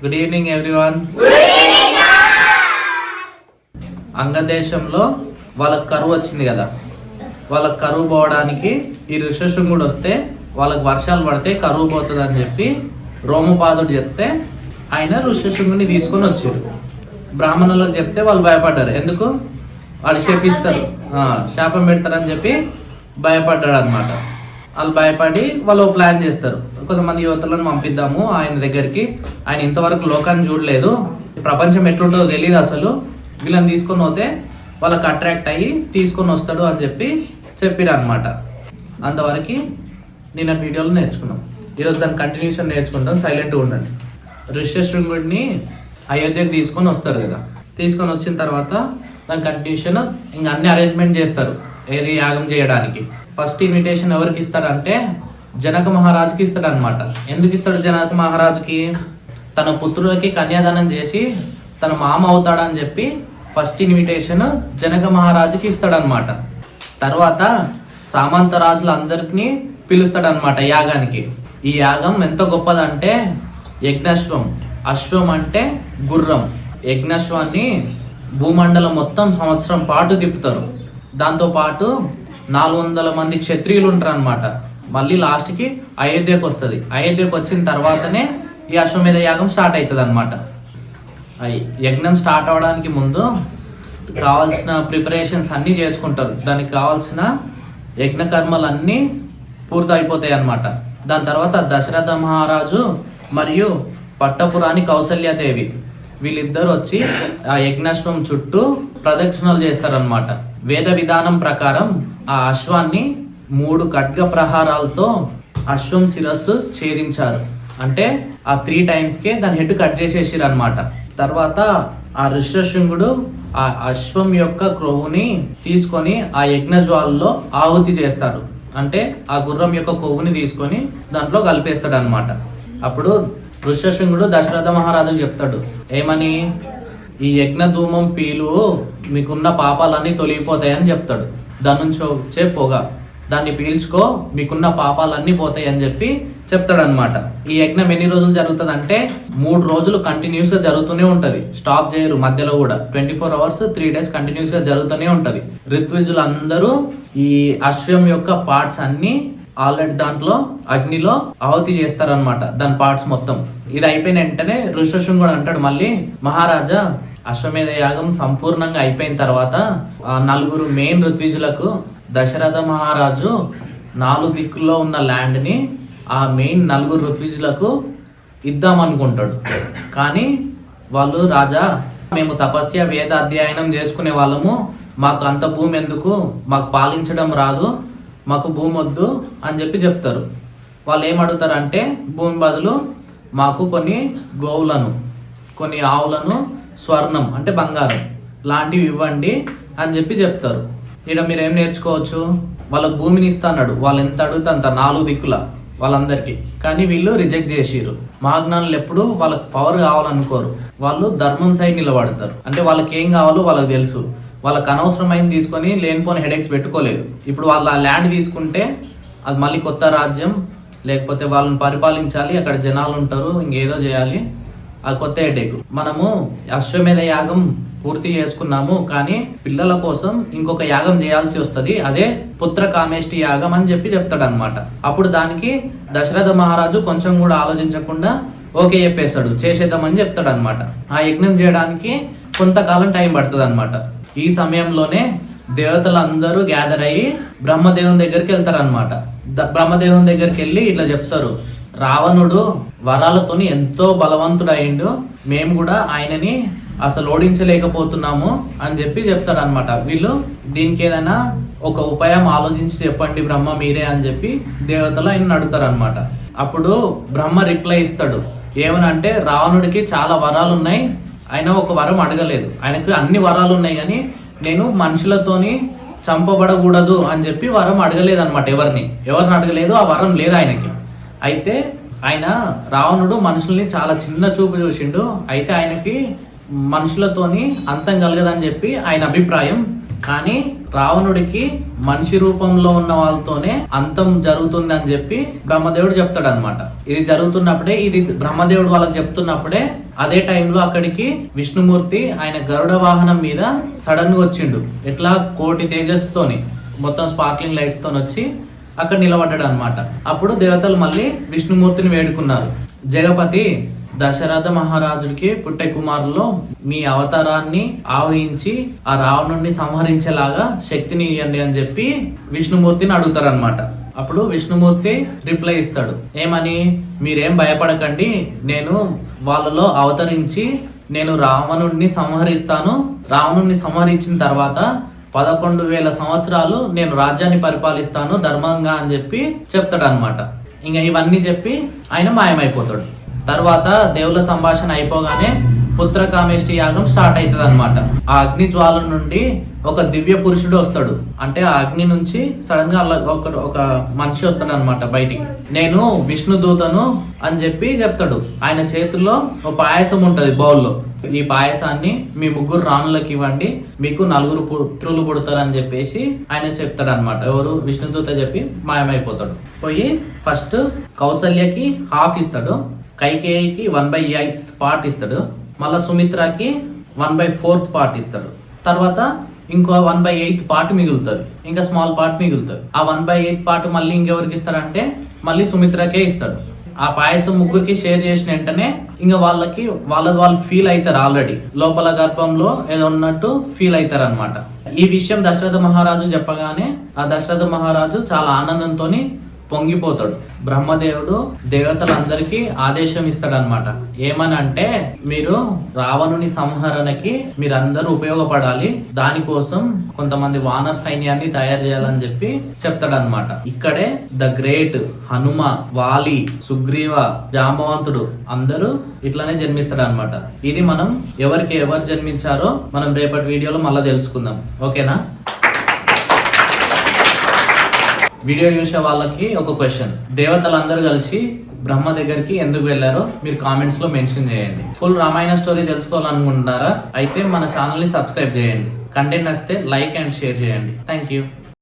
Good evening everyone. అంగదేశంలో వాళ్ళకి కరువు వచ్చింది కదా, వాళ్ళకి కరువు పోవడానికి ఈ ఋషశృంగుడు వస్తే వాళ్ళకి వర్షాలు పడితే కరువు పోతుంది అని చెప్పి రోమపాదుడు చెప్తే ఆయన ఋషశృంగుని తీసుకొని వచ్చారు. బ్రాహ్మణులకు చెప్తే వాళ్ళు భయపడ్డారు. ఎందుకు? వాళ్ళు శపిస్తారు, శాపం పెడతారని చెప్పి భయపడ్డాడు అనమాట. వాళ్ళు భయపడి వాళ్ళు ప్లాన్ చేస్తారు, కొంతమంది యువతలను పంపిద్దాము ఆయన దగ్గరికి, ఆయన ఇంతవరకు లోకాన్ని చూడలేదు, ప్రపంచం ఎట్లుంటుందో తెలియదు అసలు, వీళ్ళని తీసుకొని పోతే వాళ్ళకి అట్రాక్ట్ అయ్యి తీసుకొని వస్తాడు అని చెప్పి చెప్పారు అనమాట. అంతవరకు నిన్న వీడియోలో నేర్చుకున్నాం. ఈరోజు దాని కంటిన్యూషన్ నేర్చుకుంటాం. సైలెంట్గా ఉండండి. ఋష్యశృంగుడిని అయోధ్యకు తీసుకొని వస్తారు కదా, తీసుకొని వచ్చిన తర్వాత దాని కంటిన్యూషన్ ఇంకా అన్ని అరేంజ్మెంట్ చేస్తారు ఏది యాగం చేయడానికి. ఫస్ట్ ఇన్విటేషన్ ఎవరికి ఇస్తాడంటే జనక మహారాజుకి ఇస్తాడు అనమాట. ఎందుకు ఇస్తాడు జనక మహారాజుకి? తన పుత్రులకి కన్యాదానం చేసి తన మామ అవుతాడని చెప్పి ఫస్ట్ ఇన్విటేషన్ జనక మహారాజుకి ఇస్తాడనమాట. తర్వాత సామంత రాజులందరికీ పిలుస్తాడనమాట యాగానికి. ఈ యాగం ఎంత గొప్పదంటే యజ్ఞాశ్వం, అశ్వం అంటే గుర్రం, యజ్ఞాశ్వాన్ని భూమండలం మొత్తం సంవత్సరం పాటు తిప్పుతారు. దాంతోపాటు 400 మంది క్షత్రియులు ఉంటారు అనమాట. మళ్ళీ లాస్ట్కి అయోధ్యకు వస్తుంది. అయోధ్యకు వచ్చిన తర్వాతనే ఈ అశ్వమేధ యాగం స్టార్ట్ అవుతుంది అనమాట. యజ్ఞం స్టార్ట్ అవడానికి ముందు కావాల్సిన ప్రిపరేషన్స్ అన్నీ చేసుకుంటారు. దానికి కావాల్సిన యజ్ఞ కర్మలన్నీ పూర్తి అయిపోతాయి అన్నమాట. దాని తర్వాత దశరథ మహారాజు మరియు పట్టపురాణి కౌసల్యాదేవి వీళ్ళిద్దరు వచ్చి ఆ యజ్ఞాశ్వం చుట్టూ ప్రదక్షిణలు చేస్తారనమాట. వేద విధానం ప్రకారం ఆ అశ్వాన్ని 3 ఖడ్గ ప్రహారాలతో అశ్వం శిరస్సు ఛేదించారు. అంటే ఆ 3 టైమ్స్కే దాని హెడ్ కట్ చేసేసారు అనమాట. తర్వాత ఆ ఋష్యశృంగుడు ఆ అశ్వం యొక్క క్రొవ్వుని తీసుకొని ఆ యజ్ఞజ్వాలలో ఆహుతి చేస్తారు. అంటే ఆ గుర్రం యొక్క కొవ్వుని తీసుకొని దాంట్లో కలిపేస్తాడు అనమాట. అప్పుడు ఋష్యశృంగుడు దశరథ మహారాజుకు చెప్తాడు ఏమని, ఈ యజ్ఞ ధూమం పీలు మీకున్న పాపాలన్నీ తొలగిపోతాయని చెప్తాడు. దాని నుంచి వచ్చే పొగ దాన్ని పీల్చుకో, మీకున్న పాపాలన్నీ పోతాయి అని చెప్పి చెప్తాడనమాట. ఈ యజ్ఞం ఎన్ని రోజులు జరుగుతుంది అంటే 3 రోజులు కంటిన్యూస్గా జరుగుతూనే ఉంటుంది. స్టాప్ చేయరు మధ్యలో కూడా. 24 అవర్స్ 3 డేస్ కంటిన్యూస్గా జరుగుతూనే ఉంటుంది. ఋత్విజులు అందరూ ఈ అశ్వం యొక్క పార్ట్స్ అన్ని ఆల్రెడీ దాంట్లో అగ్నిలో ఆహుతి చేస్తారనమాట. దాని పార్ట్స్ మొత్తం. ఇది అయిపోయిన వెంటనే ఋష్యశృంగుడు అంటాడు మళ్ళీ, మహారాజా అశ్వమేధ యాగం సంపూర్ణంగా అయిపోయిన తర్వాత ఆ 4 మెయిన్ ఋత్విజులకు దశరథ మహారాజు 4 దిక్కుల్లో ఉన్న ల్యాండ్ని ఆ మెయిన్ 4 ఋత్విజులకు ఇద్దామనుకుంటాడు. కానీ వాళ్ళు, రాజా మేము తపస్య వేద అధ్యయనం చేసుకునే వాళ్ళము, మాకు అంత భూమి ఎందుకు, మాకు పాలించడం రాదు, మాకు భూమి వద్దు అని చెప్పి చెప్తారు. వాళ్ళు ఏమడుగుతారంటే భూమి బదులు మాకు కొన్ని గోవులను, కొన్ని ఆవులను, స్వర్ణం అంటే బంగారం లాంటివి ఇవ్వండి అని చెప్పి చెప్తారు. ఇక్కడ మీరు ఏం నేర్చుకోవచ్చు? వాళ్ళ భూమిని ఇస్తాడు. వాళ్ళు ఎంత అడిగితే అంత 4 దిక్కుల వాళ్ళందరికీ. కానీ వీళ్ళు రిజెక్ట్ చేసిర్రు. మహాజ్ఞానులు ఎప్పుడు వాళ్ళకి పవర్ కావాలనుకోరు, వాళ్ళు ధర్మం సైడ్ నిలబడతారు. అంటే వాళ్ళకి ఏం కావాలో వాళ్ళకి తెలుసు. వాళ్ళకి అనవసరమైంది తీసుకొని లేనిపోని హెడేక్స్ పెట్టుకోలేదు. ఇప్పుడు వాళ్ళు ఆ ల్యాండ్ తీసుకుంటే అది మళ్ళీ కొత్త రాజ్యం, లేకపోతే వాళ్ళని పరిపాలించాలి, అక్కడ జనాలు ఉంటారు, ఇంకేదో చేయాలి, అది కొత్త హెడేక్. మనము అశ్వమేధ యాగం పూర్తి చేసుకున్నాము, కానీ పిల్లల కోసం ఇంకొక యాగం చేయాల్సి వస్తుంది, అదే పుత్ర కామేష్టి యాగం అని చెప్పి చెప్తాడు అనమాట. అప్పుడు దానికి దశరథ మహారాజు కొంచెం కూడా ఆలోచించకుండా ఓకే చెప్పేస్తాడు, చేసేద్దామని చెప్తాడు అనమాట. ఆ యజ్ఞం చేయడానికి కొంతకాలం టైం పడుతుంది అనమాట. ఈ సమయంలోనే దేవతలందరూ గ్యాదర్ అయ్యి బ్రహ్మదేవుని దగ్గరికి వెళ్తారు అనమాట. బ్రహ్మదేవుని దగ్గరికి వెళ్ళి ఇట్లా చెప్తారు, రావణుడు వరాలతోని ఎంతో బలవంతుడు అయిండు, మేము కూడా ఆయనని అసలు ఓడించలేకపోతున్నాము అని చెప్పి చెప్తాడు అనమాట. వీళ్ళు దీనికి ఏదైనా ఒక ఉపాయం ఆలోచించి చెప్పండి బ్రహ్మ మీరే అని చెప్పి దేవతలు ఆయన అడుగుతారు అనమాట. అప్పుడు బ్రహ్మ రిప్లై ఇస్తాడు ఏమనంటే, రావణుడికి చాలా వరాలు ఉన్నాయి, ఆయన ఒక వరం అడగలేదు, ఆయనకు అన్ని వరాలు ఉన్నాయి, కానీ నేను మనుషులతోని చంపబడకూడదు అని చెప్పి వరం అడగలేదు అనమాట. ఎవరిని అడగలేదు, ఆ వరం లేదు ఆయనకి. అయితే ఆయన రావణుడు మనుషుల్ని చాలా చిన్న చూపు చూసిండు, అయితే ఆయనకి మనుషులతోని అంతం కలగదని చెప్పి ఆయన అభిప్రాయం. కానీ రావణుడికి మనిషి రూపంలో ఉన్న వాళ్ళతోనే అంతం జరుగుతుంది అని చెప్పి బ్రహ్మదేవుడు చెప్తాడు అనమాట. ఇది జరుగుతున్నప్పుడే, ఇది బ్రహ్మదేవుడు వాళ్ళకి చెప్తున్నప్పుడే అదే టైంలో అక్కడికి విష్ణుమూర్తి ఆయన గరుడ వాహనం మీద సడన్ గా వచ్చిండు. ఎట్లా 1,00,00,000 తేజస్సుతోని మొత్తం స్పార్క్లింగ్ లైట్స్ తోని వచ్చి అక్కడ నిలబడ్డాడు అనమాట. అప్పుడు దేవతలు మళ్ళీ విష్ణుమూర్తిని వేడుకున్నారు. జగపతి, దశరథ మహారాజుడికి పుట్టే కుమారులో మీ అవతారాన్ని ఆవహించి ఆ రావణుడిని సంహరించేలాగా శక్తిని ఇవ్వండి అని చెప్పి విష్ణుమూర్తిని అడుగుతారు అనమాట. అప్పుడు విష్ణుమూర్తి రిప్లై ఇస్తాడు, ఏమని, మీరేం భయపడకండి, నేను వాళ్ళలో అవతరించి నేను రావణుడిని సంహరిస్తాను. రావణుడిని సంహరించిన తర్వాత 11,000 సంవత్సరాలు నేను రాజ్యాన్ని పరిపాలిస్తాను ధర్మంగా అని చెప్పి చెప్తాడు అనమాట. ఇంకా ఇవన్నీ చెప్పి ఆయన మాయమైపోతాడు. తర్వాత దేవుల సంభాషణ అయిపోగానే పుత్రకామేష్టి యాగం స్టార్ట్ అవుతుంది అనమాట. ఆ అగ్ని జ్వాల నుండి ఒక దివ్య పురుషుడు వస్తాడు. అంటే ఆ అగ్ని నుంచి సడన్ గా ఒక మనిషి వస్తాడు అనమాట బయటికి. నేను విష్ణు దూతను అని చెప్పి చెప్తాడు. ఆయన చేతుల్లో ఒక పాయసం ఉంటది బౌల్లో. ఈ పాయసాన్ని మీ 3 రాణులకు ఇవ్వండి, మీకు 4 పుత్రులు పుడతారు అని చెప్పేసి ఆయన చెప్తాడు అనమాట. ఎవరు? విష్ణుదూత చెప్పి మాయమైపోతాడు. పోయి ఫస్ట్ కౌసల్యకి హాఫ్ ఇస్తాడు, కైకేయికి 1/8 పార్ట్ ఇస్తాడు, మళ్ళా సుమిత్రకి 1/4 పార్ట్ ఇస్తాడు. తర్వాత ఇంకో 1/8 పార్ట్ మిగులుతుంది, ఇంకా స్మాల్ పార్ట్ మిగులుతుంది. ఆ 1/8 పార్ట్ మళ్ళీ ఇంకెవరికి ఇస్తాడంటే మళ్ళీ సుమిత్రకే ఇస్తాడు. ఆ పాయసం 3కి షేర్ చేసిన వెంటనే ఇంకా వాళ్ళు ఫీల్ అవుతారు, ఆల్రెడీ లోపల గర్భంలో ఏదో ఉన్నట్టు ఫీల్ అవుతారు అనమాట. ఈ విషయం దశరథ మహారాజు చెప్పగానే ఆ దశరథ మహారాజు చాలా ఆనందంతోని పొంగిపోతాడు. బ్రహ్మదేవుడు దేవతలందరికీ ఆదేశం ఇస్తాడనమాట. ఏమని అంటే, మీరు రావణుని సంహరణకి మీరందరూ ఉపయోగపడాలి, దానికోసం కొంతమంది వానర్ సైన్యాన్ని తయారు చేయాలని చెప్పి చెప్తాడనమాట. ఇక్కడే ద గ్రేట్ హనుమ, వాలి, సుగ్రీవ, జాంబవంతుడు అందరూ ఇట్లానే జన్మిస్తాడనమాట. ఇది మనం ఎవరు జన్మించారో మనం రేపటి వీడియోలో మళ్ళీ తెలుసుకుందాం. ఓకేనా? వీడియో చూసే వాళ్ళకి ఒక క్వశ్చన్, దేవతలందరూ కలిసి బ్రహ్మ దగ్గరికి ఎందుకు వెళ్ళారో మీరు కామెంట్స్ లో మెన్షన్ చేయండి. ఫుల్ రామాయణ స్టోరీ తెలుసుకోవాలనుకుంటున్నారా? అయితే మన ఛానల్ ని సబ్స్క్రైబ్ చేయండి. కంటెంట్ నచ్చితే లైక్ అండ్ షేర్ చేయండి. Thank you.